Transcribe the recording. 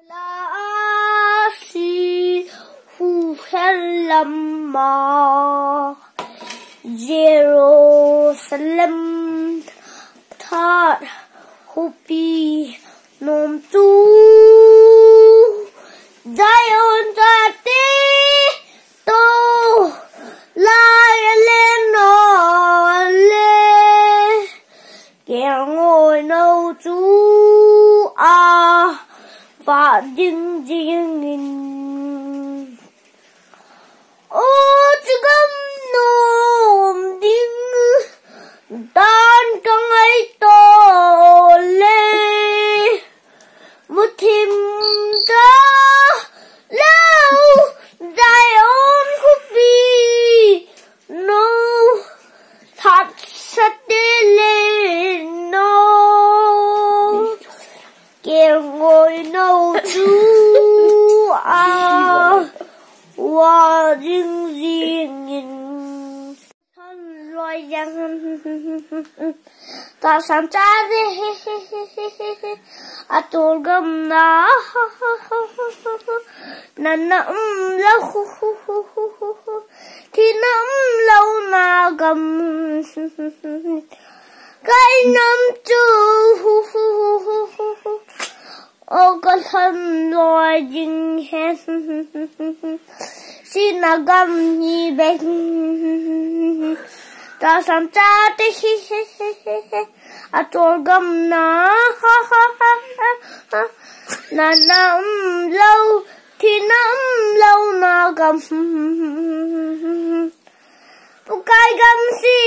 La si hu helama Jerusalem thought hopi nom tu Zion tate to la lên nó lê kẻ ngồi nấu chú và dinh nghìn ô chứ gấm nôm đinh tan trong ấy to lê một thêm ta lâu dài ôn khúc bi no thật sạch lên no kẻ ngồi nấu chú và dinh nghìn thân loài giang ta sáng cha đi tôi gầm na nắm lâu thì nắm lâu na gầm cái nắm chú ô có thân loài dinh hen xin là gầm nhị bạch ta sáng cha đi tôi gầm na nắm lâu thì nắm lâu na gầm cái gầm gì